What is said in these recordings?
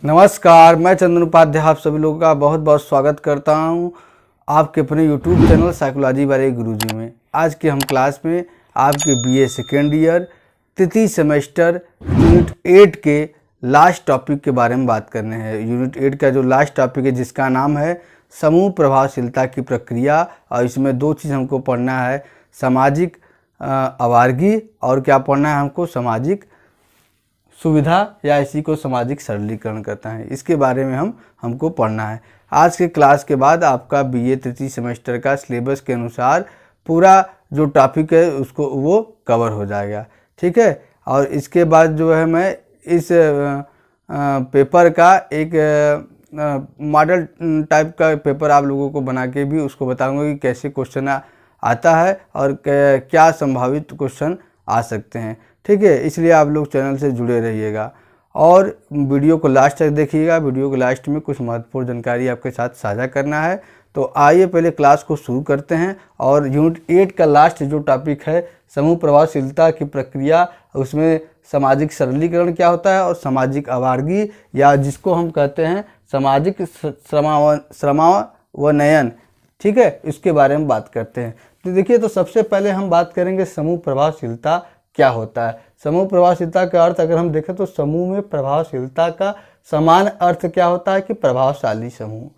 नमस्कार, मैं चंदन उपाध्याय आप सभी लोगों का बहुत बहुत स्वागत करता हूं आपके अपने YouTube चैनल साइकोलॉजी वाले गुरुजी में। आज के हम क्लास में आपके BA सेकेंड ईयर तृतीय सेमेस्टर यूनिट 8 के लास्ट टॉपिक के बारे में बात करने हैं। यूनिट 8 का जो लास्ट टॉपिक है जिसका नाम है समूह प्रभावशीलता की प्रक्रिया, और इसमें दो चीज़ हमको पढ़ना है, सामाजिक आवारगी और क्या पढ़ना है हमको, सामाजिक सुविधा या इसी को सामाजिक सरलीकरण कहता है। इसके बारे में हमको पढ़ना है। आज के क्लास के बाद आपका BA तृतीय सेमेस्टर का सिलेबस के अनुसार पूरा जो टॉपिक है उसको वो कवर हो जाएगा, ठीक है। और इसके बाद जो है मैं इस पेपर का एक मॉडल टाइप का पेपर आप लोगों को बना के भी उसको बताऊंगा कि कैसे क्वेश्चन आता है और क्या संभावित क्वेश्चन आ सकते हैं, ठीक है। इसलिए आप लोग चैनल से जुड़े रहिएगा और वीडियो को लास्ट तक देखिएगा। वीडियो के लास्ट में कुछ महत्वपूर्ण जानकारी आपके साथ साझा करना है। तो आइए पहले क्लास को शुरू करते हैं। और यूनिट 8 का लास्ट जो टॉपिक है समूह प्रभावशीलता की प्रक्रिया, उसमें सामाजिक सरलीकरण क्या होता है और सामाजिक आवारगी या जिसको हम कहते हैं सामाजिक श्रमावनयन, ठीक है, इसके बारे में बात करते हैं। तो देखिए, तो सबसे पहले हम बात करेंगे समूह प्रभावशीलता क्या होता है। समूह प्रभावशीलता का अर्थ अगर हम देखें तो समूह में प्रभावशीलता का समान अर्थ क्या होता है कि प्रभावशाली समूह।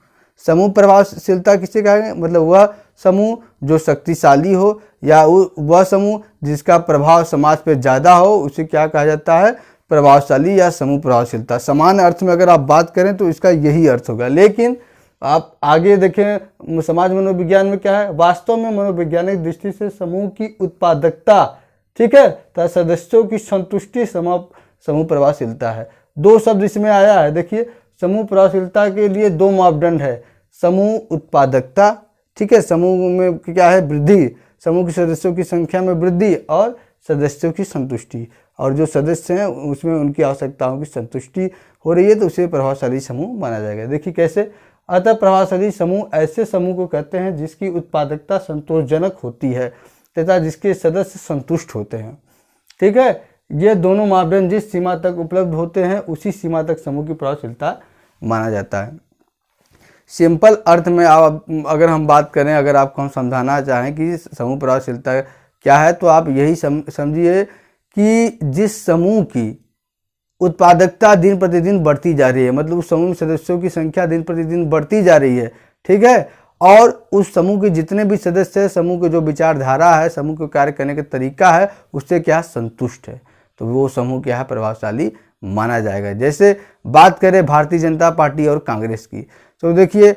समूह प्रभावशीलता किसे कहेंगे, मतलब वह समूह जो शक्तिशाली हो या वह समूह जिसका प्रभाव समाज पे ज़्यादा हो, उसे क्या कहा जाता है, प्रभावशाली या समूह प्रभावशीलता। समान अर्थ में अगर आप बात करें तो इसका यही अर्थ होगा। लेकिन आप आगे देखें समाज मनोविज्ञान में क्या है, वास्तव में मनोवैज्ञानिक दृष्टि से समूह की उत्पादकता, ठीक है, तथा सदस्यों की संतुष्टि समूह प्रभावशीलता है। दो शब्द इसमें आया है। देखिए, समूह प्रभावशीलता के लिए दो मापदंड है, समूह उत्पादकता, ठीक है, समूह में क्या है, वृद्धि, समूह के सदस्यों की संख्या में वृद्धि, और सदस्यों की संतुष्टि, और जो सदस्य हैं उसमें उनकी आवश्यकताओं की संतुष्टि हो रही है तो उसे प्रभावशाली समूह माना जाएगा। देखिए कैसे, अतः प्रभावशाली समूह ऐसे समूह को कहते हैं जिसकी उत्पादकता संतोषजनक होती है तथा जिसके सदस्य संतुष्ट होते हैं, ठीक है। ये दोनों मापदंड जिस सीमा तक उपलब्ध होते हैं उसी सीमा तक समूह की प्रभावशीलता माना जाता है। सिंपल अर्थ में आप अगर हम बात करें, अगर आपको हम समझाना चाहें कि समूह प्रभावशीलता क्या है, तो आप यही समझिए कि जिस समूह की उत्पादकता दिन प्रतिदिन बढ़ती जा रही है, मतलब उस समूह सदस्यों की संख्या दिन प्रतिदिन बढ़ती जा रही है, ठीक है, और उस समूह के जितने भी सदस्य हैं, समूह के जो विचारधारा है, समूह के कार्य करने का तरीका है, उससे क्या संतुष्ट है, तो वो समूह क्या है, प्रभावशाली माना जाएगा। जैसे बात करें भारतीय जनता पार्टी और कांग्रेस की, तो देखिए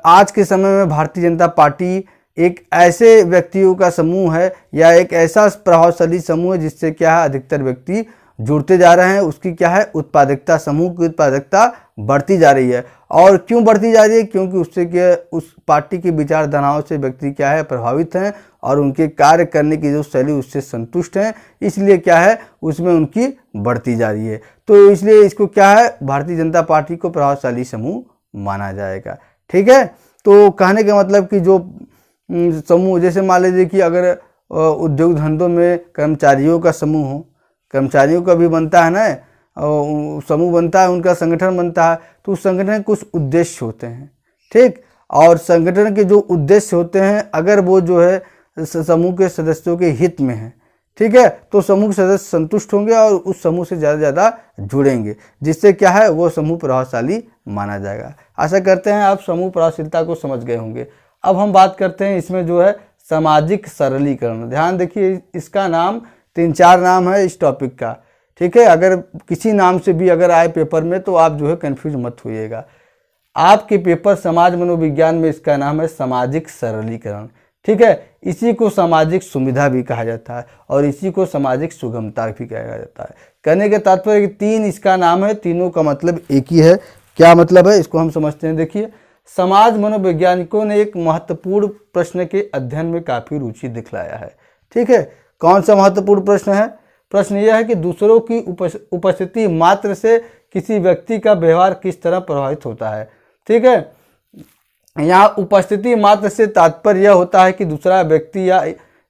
आज के समय में भारतीय जनता पार्टी एक ऐसे व्यक्तियों का समूह है या एक ऐसा प्रभावशाली समूह है जिससे क्या है, अधिकतर व्यक्ति जुड़ते जा रहे हैं। उसकी क्या है, उत्पादकता, समूह की उत्पादकता बढ़ती जा रही है। और क्यों बढ़ती जा रही है, क्योंकि उससे क्या, उस पार्टी की विचारधाराओं से व्यक्ति क्या है, प्रभावित हैं और उनके कार्य करने की जो शैली उससे संतुष्ट हैं, इसलिए क्या है, उसमें उनकी बढ़ती जा रही है। तो इसलिए इसको क्या है, भारतीय जनता पार्टी को प्रभावशाली समूह माना जाएगा, ठीक है। तो कहने का मतलब कि जो समूह, जैसे मान लीजिए कि अगर उद्योग धंधों में कर्मचारियों का समूह हो, कर्मचारियों का भी बनता है ना, समूह बनता है, उनका संगठन बनता है, तो उस संगठन के कुछ उद्देश्य होते हैं, ठीक। और संगठन के जो उद्देश्य होते हैं, अगर वो जो है समूह के सदस्यों के हित में है, ठीक है, तो समूह के सदस्य संतुष्ट होंगे और उस समूह से ज़्यादा से ज़्यादा जुड़ेंगे, जिससे क्या है, वो समूह प्रभावशाली माना जाएगा। आशा करते हैं आप समूह प्रभावशीलता को समझ गए होंगे। अब हम बात करते हैं इसमें जो है सामाजिक सरलीकरण। ध्यान देखिए, इसका नाम 3-4 नाम है इस टॉपिक का, ठीक है। अगर किसी नाम से भी अगर आए पेपर में तो आप जो है कंफ्यूज मत होइएगा। आपके पेपर समाज मनोविज्ञान में इसका नाम है सामाजिक सरलीकरण, ठीक है। इसी को सामाजिक सुविधा भी कहा जाता है और इसी को सामाजिक सुगमता भी कहा जाता है। कहने के तात्पर्य 3 इसका नाम है, तीनों का मतलब एक ही है। क्या मतलब है, इसको हम समझते हैं। देखिए, समाज मनोवैज्ञानिकों ने एक महत्वपूर्ण प्रश्न के अध्ययन में काफ़ी रुचि दिखलाया है, ठीक है। कौन सा महत्वपूर्ण प्रश्न है? प्रश्न यह है कि दूसरों की उपस्थिति मात्र से किसी व्यक्ति का व्यवहार किस तरह प्रभावित होता है, ठीक है। यहाँ उपस्थिति मात्र से तात्पर्य यह होता है कि दूसरा व्यक्ति या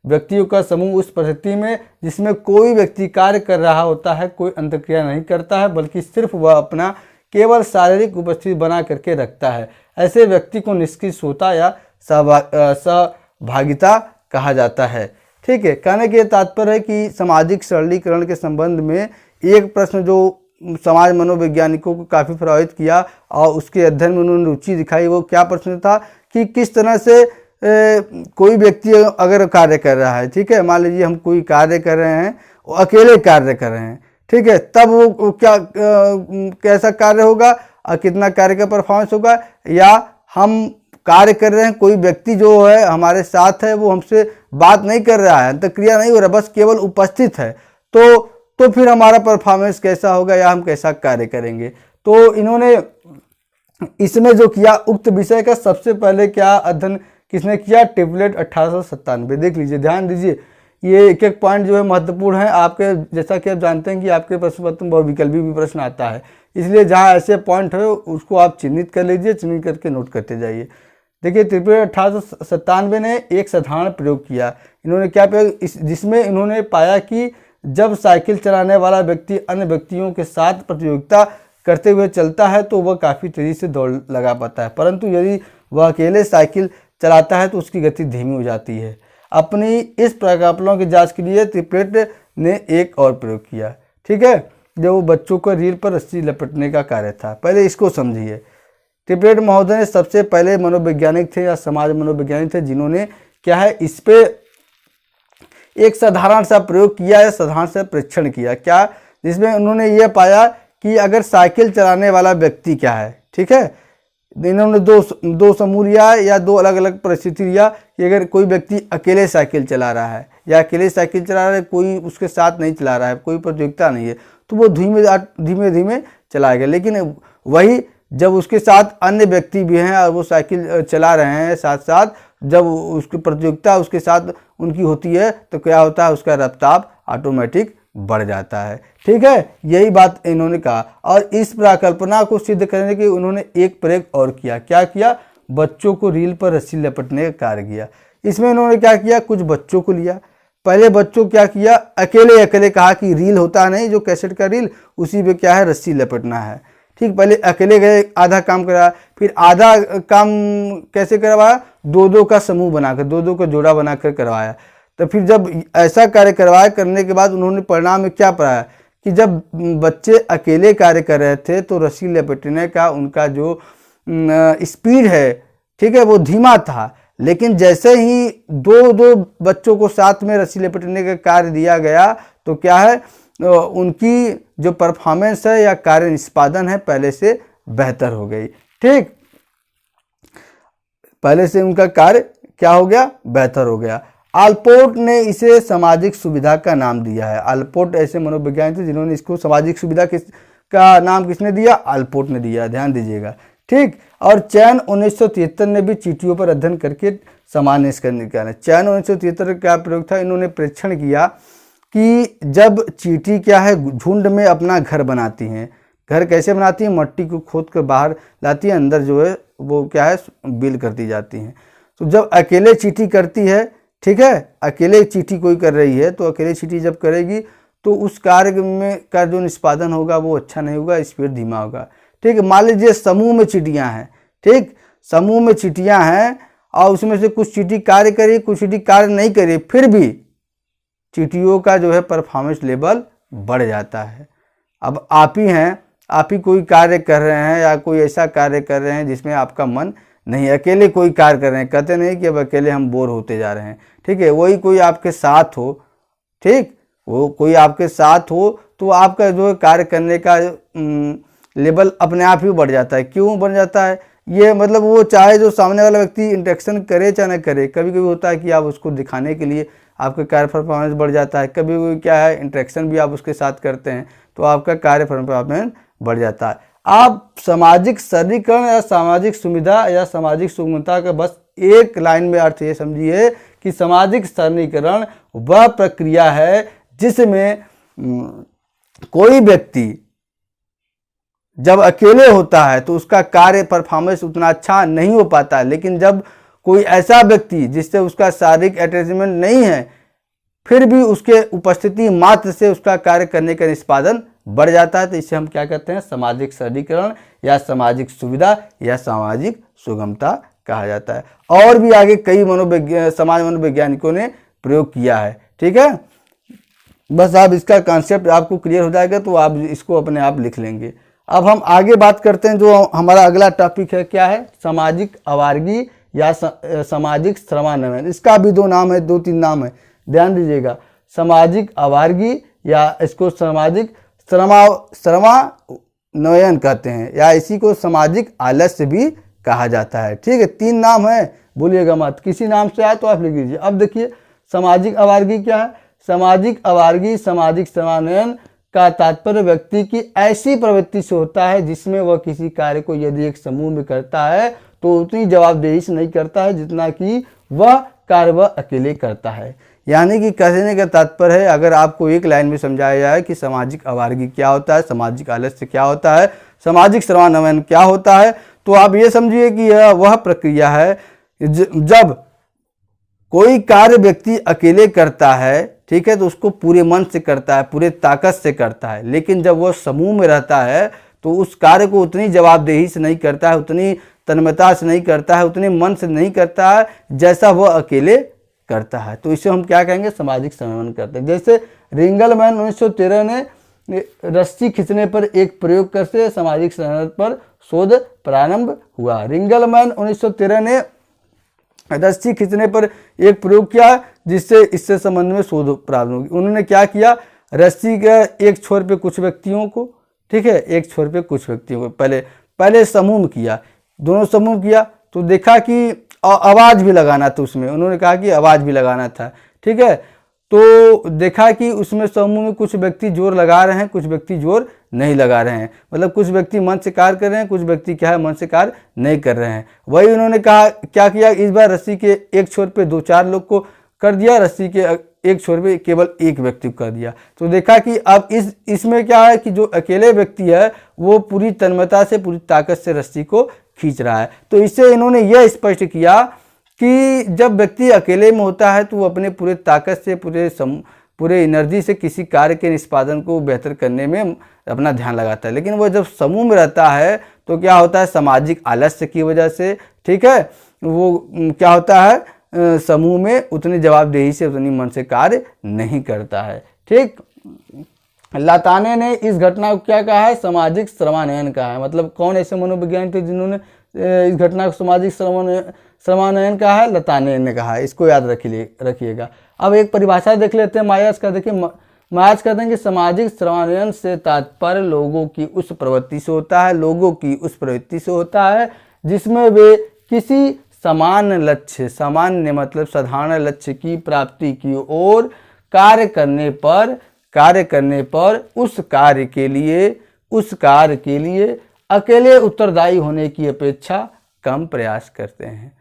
व्यक्तियों का समूह उस परिस्थिति में जिसमें कोई व्यक्ति कार्य कर रहा होता है, कोई अंतक्रिया नहीं करता है, बल्कि सिर्फ वह अपना केवल शारीरिक उपस्थिति बना करके रखता है। ऐसे व्यक्ति को निष्क्रियता या सहभागिता कहा जाता है। ठीक है, कहने के तात्पर्य है कि सामाजिक सरलीकरण के संबंध में एक प्रश्न जो समाज मनोवैज्ञानिकों को काफ़ी प्रभावित किया और उसके अध्ययन में उन्होंने रुचि दिखाई, वो क्या प्रश्न था कि किस तरह से कोई व्यक्ति अगर कार्य कर रहा है, ठीक है, मान लीजिए हम कोई कार्य कर रहे हैं, वो अकेले कार्य कर रहे हैं, ठीक है, तब वो क्या कैसा कार्य होगा और कितना कार्य का परफॉर्मेंस होगा, या हम कार्य कर रहे हैं, कोई व्यक्ति जो है हमारे साथ है वो हमसे बात नहीं कर रहा है, अंतःक्रिया नहीं हो रहा, बस केवल उपस्थित है, तो फिर हमारा परफॉर्मेंस कैसा होगा या हम कैसा कार्य करेंगे। तो इन्होंने इसमें जो किया, उक्त विषय का सबसे पहले क्या अध्ययन किसने किया, ट्रिपलेट 1897। देख लीजिए, ध्यान दीजिए, ये एक एक पॉइंट जो है महत्वपूर्ण है आपके, जैसा कि आप जानते हैं कि आपके प्रश्न पत्र में बहुविकल्पी भी प्रश्न आता है, इसलिए जहाँ ऐसे पॉइंट है उसको आप चिन्हित कर लीजिए, चिन्हित करके नोट करते जाइए। देखिए, ट्रिपलेट 1897 ने एक साधारण प्रयोग किया। इन्होंने क्या प्रयोग, जिसमें इन्होंने पाया कि जब साइकिल चलाने वाला व्यक्ति अन्य व्यक्तियों के साथ प्रतियोगिता करते हुए चलता है तो वह काफ़ी तेज़ी से दौड़ लगा पाता है, परंतु यदि वह अकेले साइकिल चलाता है तो उसकी गति धीमी हो जाती है। अपनी इस प्रकल्पना की जांच के लिए ट्रिपलेट ने एक और प्रयोग किया। ठीक है, जब वो बच्चों को रील पर रस्सी लपेटने का कार्य था। पहले इसको समझिए। ट्रिपलेट महोदय ने सबसे पहले मनोवैज्ञानिक थे या समाज मनोवैज्ञानिक थे जिन्होंने क्या है इस पे एक साधारण सा प्रयोग किया या साधारण सा परीक्षण किया, क्या, जिसमें उन्होंने ये पाया कि अगर साइकिल चलाने वाला व्यक्ति क्या है, ठीक है, इन्होंने दो समूह लिया या दो अलग अलग परिस्थिति लिया कि अगर कोई व्यक्ति अकेले साइकिल चला रहा है या अकेले साइकिल चला रहा है, कोई उसके साथ नहीं चला रहा है, कोई प्रतियोगिता नहीं है, तो वो धीमे धीमे चलाएगा। लेकिन वही जब उसके साथ अन्य व्यक्ति भी हैं और वो साइकिल चला रहे हैं साथ साथ, जब उसकी प्रतियोगिता उसके साथ उनकी होती है तो क्या होता है, उसका रफ्तार ऑटोमेटिक बढ़ जाता है। ठीक है, यही बात इन्होंने कहा। और इस प्रकल्पना को सिद्ध करने के उन्होंने एक प्रयोग और किया। क्या किया, बच्चों को रील पर रस्सी लपेटने का कार्य किया। इसमें इन्होंने क्या किया, कुछ बच्चों को लिया, पहले बच्चों क्या किया, अकेले कहा कि रील होता नहीं जो कैसेट का रील, उसी पे क्या है रस्सी लपेटना है। ठीक, पहले अकेले गए, आधा काम कराया, फिर आधा काम कैसे करवाया, दो का समूह बनाकर, दो का जोड़ा बनाकर करवाया। तो फिर जब ऐसा कार्य करवाया, करने के बाद उन्होंने परिणाम में क्या पाया कि जब बच्चे अकेले कार्य कर रहे थे तो रस्सी लपेटने का उनका जो स्पीड है, ठीक है, वो धीमा था। लेकिन जैसे ही दो बच्चों को साथ में रस्सी लपेटने का कार्य दिया गया तो क्या है, उनकी जो परफॉर्मेंस है या कार्य निष्पादन है पहले से बेहतर हो गई। ठीक, पहले से उनका कार्य क्या हो गया, बेहतर हो गया। आलपोर्ट ने इसे सामाजिक सुविधा का नाम दिया है। आलपोर्ट ऐसे मनोवैज्ञानिक थे जिन्होंने इसको सामाजिक सुविधा का नाम किसने दिया, आलपोर्ट ने दिया, ध्यान दीजिएगा। ठीक, और चैन 1973 ने भी चींटियों पर अध्ययन करके सामान्य निष्कर्ष निकाला। चैन 1973 का प्रयोग था, इन्होंने परीक्षण किया कि जब चींटी क्या है झुंड में अपना घर बनाती हैं, घर कैसे बनाती हैं, मिट्टी को खोद कर बाहर लाती है, अंदर जो है वो क्या है बिल करती जाती हैं। तो जब अकेले चींटी करती है, ठीक है, अकेले चींटी कोई कर रही है, तो अकेले चींटी जब करेगी तो उस कार्य में का जो निष्पादन होगा वो अच्छा नहीं होगा, स्पीड धीमा होगा। ठीक है, मान लीजिए समूह में चींटियाँ हैं, ठीक, समूह में चींटियाँ हैं और उसमें से कुछ चींटी कार्य करी, कुछ चींटी कार्य नहीं करी, फिर भी चींटियों का जो है परफॉर्मेंस लेवल बढ़ जाता है। अब आप ही हैं, आप ही कोई कार्य कर रहे हैं या कोई ऐसा कार्य कर रहे हैं जिसमें आपका मन नहीं, अकेले कोई कार्य कर रहे हैं, कहते नहीं कि अब अकेले हम बोर होते जा रहे हैं। ठीक है, वही कोई आपके साथ हो, ठीक, वो कोई आपके साथ हो तो आपका जो है कार्य करने का लेवल अपने आप ही बढ़ जाता है। क्यों बढ़ जाता है, ये मतलब वो चाहे जो सामने वाला व्यक्ति इंटरेक्शन करे चाहे ना करे, कभी कभी होता है कि आप उसको दिखाने के लिए आपका कार्य परफॉर्मेंस बढ़ जाता है, कभी कभी क्या है इंटरेक्शन भी आप उसके साथ करते हैं तो आपका कार्य परफॉर्मेंस बढ़ जाता है। आप सामाजिक सरलीकरण या सामाजिक सुविधा या सामाजिक सुगमता का बस एक लाइन में अर्थ ये समझिए कि सामाजिक सरलीकरण वह प्रक्रिया है जिसमें कोई व्यक्ति जब अकेले होता है तो उसका कार्य परफॉर्मेंस उतना अच्छा नहीं हो पाता, लेकिन जब कोई ऐसा व्यक्ति जिससे उसका शारीरिक अटैचमेंट नहीं है फिर भी उसके उपस्थिति मात्र से उसका कार्य करने का निष्पादन बढ़ जाता है। तो इसे हम क्या कहते हैं, सामाजिक सरलीकरण या सामाजिक सुविधा या सामाजिक सुगमता कहा जाता है। और भी आगे कई समाज मनोवैज्ञानिकों ने प्रयोग किया है। ठीक है, बस आप इसका कॉन्सेप्ट आपको क्लियर हो जाएगा तो आप इसको अपने आप लिख लेंगे। अब हम आगे बात करते हैं, जो हमारा अगला टॉपिक है क्या है, सामाजिक अवारगी या सामाजिक श्रमान्वयन। इसका भी दो नाम है, 2-3 नाम है, ध्यान दीजिएगा। सामाजिक अवारगी या इसको सामाजिक श्रमान्वयन कहते हैं, या इसी को सामाजिक आलस्य भी कहा जाता है। ठीक है, 3 नाम है, बोलिएगा मत, किसी नाम से आए तो आप लिख लीजिए। अब देखिए सामाजिक अवारगी क्या है। सामाजिक अवारगी सामाजिक श्रमान्वयन का तात्पर्य व्यक्ति की ऐसी प्रवृत्ति से होता है जिसमें वह किसी कार्य को यदि एक समूह में करता है तो उतनी जवाबदेही से नहीं करता है जितना कि वह कार्य वह अकेले करता है। यानी कि कहने का तात्पर्य है, अगर आपको एक लाइन में समझाया जाए कि सामाजिक अवारगी क्या होता है, सामाजिक आलस्य क्या होता है, सामाजिक श्रमान्वयन क्या होता है, तो आप ये समझिए कि यह वह प्रक्रिया है जब कोई कार्य व्यक्ति अकेले करता है, ठीक है, तो उसको पूरे मन से करता है, पूरे ताकत से करता है। लेकिन जब वह समूह में रहता है तो उस कार्य को उतनी जवाबदेही से नहीं करता है, उतनी तन्मयता से नहीं करता है, उतने मन से नहीं करता है जैसा वह अकेले करता है। तो इसे हम क्या कहेंगे, सामाजिक समन्वय करते हैं। जैसे रिंगलमैन 1913 ने रस्सी खींचने पर एक प्रयोग करके सामाजिक समन्वय पर शोध प्रारंभ हुआ। रिंगलमैन 1913 ने रस्सी खींचने पर एक प्रयोग किया जिससे इससे संबंध में शोध प्रारंभ होगी। उन्होंने क्या किया, रस्सी के एक छोर पे कुछ व्यक्तियों को, ठीक है, एक छोर पे कुछ व्यक्तियों को पहले समूह में किया, दोनों समूह किया तो देखा कि आवाज़ भी लगाना था उसमें, उन्होंने कहा कि आवाज़ भी लगाना था। ठीक है, तो देखा कि उसमें समूह में कुछ व्यक्ति जोर लगा रहे हैं, कुछ व्यक्ति जोर नहीं लगा रहे हैं, मतलब कुछ व्यक्ति मन से कार्य कर रहे हैं, कुछ व्यक्ति क्या है मन से कार्य नहीं कर रहे हैं। वही उन्होंने कहा क्या किया, इस बार रस्सी के एक छोर पे 2-4 लोग को कर दिया, रस्सी के एक छोर पे केवल एक व्यक्ति को कर दिया। तो देखा कि अब इसमें क्या है कि जो अकेले व्यक्ति है वो पूरी तन्मयता से, पूरी ताकत से रस्सी को खींच रहा है। तो इससे इन्होंने यह स्पष्ट किया कि जब व्यक्ति अकेले में होता है तो वो अपने पूरे ताकत से, पूरे एनर्जी से किसी कार्य के निष्पादन को बेहतर करने में अपना ध्यान लगाता है। लेकिन वो जब समूह में रहता है तो क्या होता है, सामाजिक आलस्य की वजह से, ठीक है, वो क्या होता है, समूह में उतनी जवाबदेही से, उतनी मन से कार्य नहीं करता है। ठीक, लाताने ने इस घटना को क्या कहा है, सामाजिक श्रमान्वयन कहा है। मतलब कौन ऐसे मनोवैज्ञानिक थे जिन्होंने इस घटना को सामाजिक श्रमान्वयन कहा है, लताने ने कहा है। इसको याद रखिएगा। अब एक परिभाषा देख लेते हैं मायर्स का। देखिए मायर्स कहते हैं कि सामाजिक श्रमान्वयन से तात्पर्य लोगों की उस प्रवृत्ति से होता है, लोगों की उस प्रवृत्ति से होता है जिसमें वे किसी सामान्य लक्ष्य, सामान्य मतलब साधारण लक्ष्य की प्राप्ति की ओर कार्य करने पर उस कार्य के लिए अकेले उत्तरदायी होने की अपेक्षा कम प्रयास करते हैं।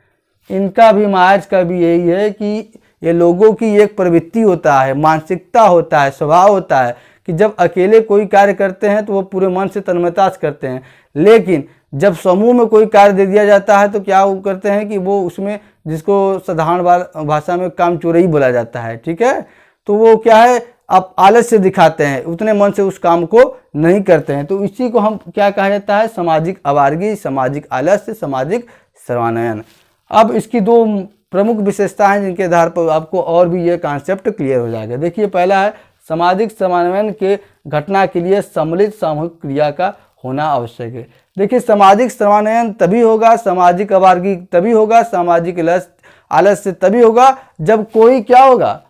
इनका भी, मार्च का भी यही है कि ये लोगों की एक प्रवृत्ति होता है, मानसिकता होता है, स्वभाव होता है कि जब अकेले कोई कार्य करते हैं तो वो पूरे मन से तन्मयता से करते हैं। लेकिन जब समूह में कोई कार्य दे दिया जाता है तो क्या वो करते हैं कि वो उसमें, जिसको साधारण भाषा में कामचोरई बोला जाता है, ठीक है, तो वो क्या है, आप आलस्य दिखाते हैं, उतने मन से उस काम को नहीं करते हैं। तो इसी को हम क्या कहा जाता है, सामाजिक अवारगी, सामाजिक आलस्य, सामाजिक श्रमान्वयन। अब इसकी 2 प्रमुख विशेषताएं हैं जिनके आधार पर आपको और भी ये कॉन्सेप्ट क्लियर हो जाएगा। देखिए पहला है, सामाजिक श्रमान्वयन के घटना के लिए सम्मिलित सामूहिक क्रिया का होना आवश्यक है। देखिए सामाजिक श्रमान्वयन तभी होगा, सामाजिक अवारगी तभी होगा, सामाजिक आलस्य तभी होगा जब कोई क्या होगा,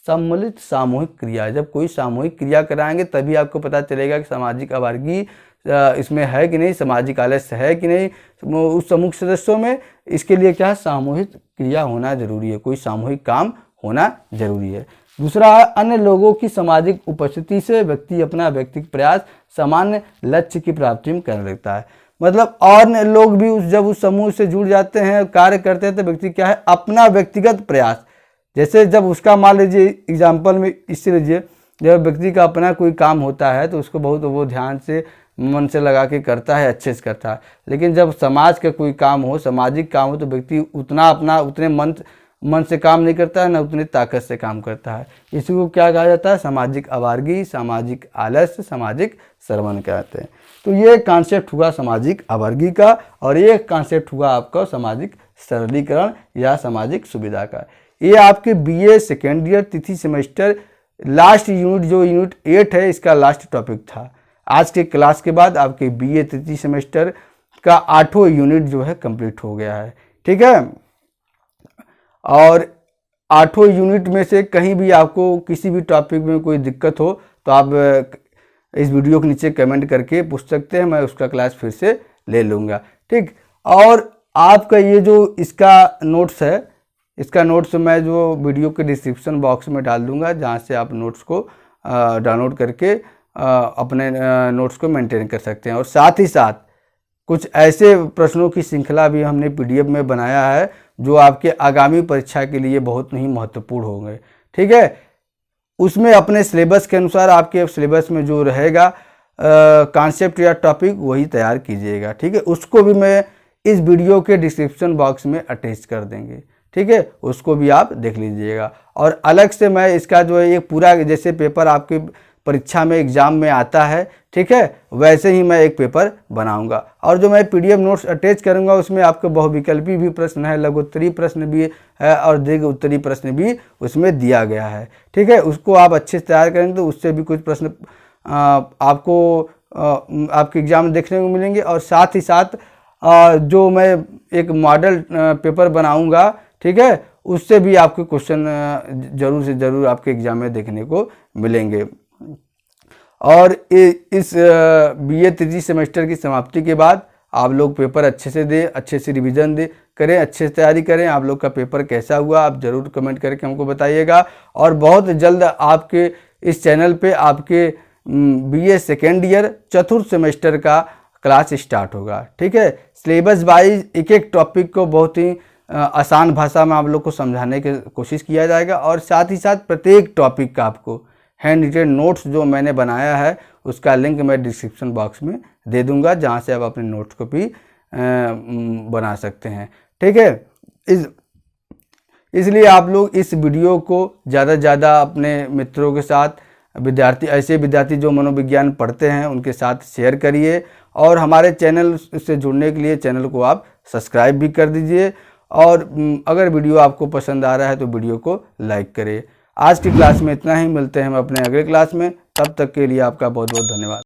सम्मिलित सामूहिक क्रिया। जब कोई सामूहिक क्रिया कराएंगे तभी आपको पता चलेगा कि सामाजिक अवारगी इसमें है कि नहीं, सामाजिक आलस्य है कि नहीं उस समूह सदस्यों में। इसके लिए क्या है, सामूहिक क्रिया होना जरूरी है, कोई सामूहिक काम होना जरूरी है। दूसरा है, अन्य लोगों की सामाजिक उपस्थिति से व्यक्ति अपना व्यक्तिगत प्रयास सामान्य लक्ष्य की प्राप्ति में करने लगता है। मतलब और लोग भी जब उस समूह से जुड़ जाते हैं, कार्य करते हैं, तो व्यक्ति क्या है, अपना व्यक्तिगत प्रयास, जैसे जब उसका मान लीजिए एग्जाम्पल में इससे लीजिए, जब व्यक्ति का अपना कोई काम होता है तो उसको बहुत वो ध्यान से, मन से लगा के करता है, अच्छे से करता है। लेकिन जब समाज का कोई काम हो, सामाजिक काम हो, तो व्यक्ति उतना अपना उतने मन से काम नहीं करता है, न उतनी ताकत से काम करता है। इसी को क्या कहा जाता है? सामाजिक अवारगी, सामाजिक आलस्य, सामाजिक श्रवण कहते हैं। तो ये कॉन्सेप्ट हुआ सामाजिक अवारगी का, और ये कॉन्सेप्ट हुआ आपका सामाजिक सरलीकरण या सामाजिक सुविधा का। ये आपके बीए सेकेंड ईयर तिथि सेमेस्टर लास्ट यूनिट, जो यूनिट 8 है, इसका लास्ट टॉपिक था। आज के क्लास के बाद आपके बीए तृतीय सेमेस्टर का 8वां यूनिट जो है कंप्लीट हो गया है। ठीक है, और 8वां यूनिट में से कहीं भी आपको किसी भी टॉपिक में कोई दिक्कत हो तो आप इस वीडियो के नीचे कमेंट करके पूछ सकते हैं, मैं उसका क्लास फिर से ले लूँगा। ठीक, और आपका ये जो इसका नोट्स है, इसका नोट्स मैं जो वीडियो के डिस्क्रिप्शन बॉक्स में डाल दूंगा, जहाँ से आप नोट्स को डाउनलोड करके अपने नोट्स को मेंटेन कर सकते हैं। और साथ ही साथ कुछ ऐसे प्रश्नों की श्रृंखला भी हमने पीडीएफ में बनाया है जो आपके आगामी परीक्षा के लिए बहुत ही महत्वपूर्ण होंगे। ठीक है, उसमें अपने सिलेबस के अनुसार आपके सिलेबस में जो रहेगा कॉन्सेप्ट या टॉपिक वही तैयार कीजिएगा। ठीक है, उसको भी मैं इस वीडियो के डिस्क्रिप्शन बॉक्स में अटैच कर देंगे। ठीक है, उसको भी आप देख लीजिएगा। और अलग से मैं इसका जो है ये पूरा, जैसे पेपर आपके परीक्षा में एग्जाम में आता है, ठीक है, वैसे ही मैं एक पेपर बनाऊंगा। और जो मैं पीडीएफ नोट्स अटैच करूंगा उसमें आपके बहुविकल्पी भी प्रश्न है, लघु उत्तरीय प्रश्न भी है और दीर्घ उत्तरीय प्रश्न भी उसमें दिया गया है। ठीक है, उसको आप अच्छे से तैयार करेंगे तो उससे भी कुछ प्रश्न आपको आपके एग्जाम में देखने को मिलेंगे। और साथ ही साथ जो मैं एक मॉडल पेपर बनाऊंगा, ठीक है, उससे भी आपके क्वेश्चन जरूर से ज़रूर आपके एग्जाम में देखने को मिलेंगे। और इस बीए तृतीय सेमेस्टर की समाप्ति के बाद आप लोग पेपर अच्छे से दें, अच्छे से रिवीजन दे करें, अच्छे से तैयारी करें। आप लोग का पेपर कैसा हुआ आप ज़रूर कमेंट करके हमको बताइएगा। और बहुत जल्द आपके इस चैनल पे आपके बीए सेकेंड ईयर चतुर्थ सेमेस्टर का क्लास स्टार्ट होगा। ठीक है, सिलेबस वाइज एक एक टॉपिक को बहुत ही आसान भाषा में आप लोग को समझाने की कोशिश किया जाएगा। और साथ ही साथ प्रत्येक टॉपिक का आपको हैंड रिटेन नोट्स जो मैंने बनाया है उसका लिंक मैं डिस्क्रिप्शन बॉक्स में दे दूंगा, जहां से आप अपने नोट्स को भी बना सकते हैं। ठीक है, इसलिए आप लोग इस वीडियो को ज़्यादा से ज़्यादा अपने मित्रों के साथ, ऐसे विद्यार्थी जो मनोविज्ञान पढ़ते हैं उनके साथ शेयर करिए। और हमारे चैनल से जुड़ने के लिए चैनल को आप सब्सक्राइब भी कर दीजिए। और अगर वीडियो आपको पसंद आ रहा है तो वीडियो को लाइक करिए। आज की क्लास में इतना ही, मिलते हैं हम अपने अगले क्लास में। तब तक के लिए आपका बहुत बहुत धन्यवाद।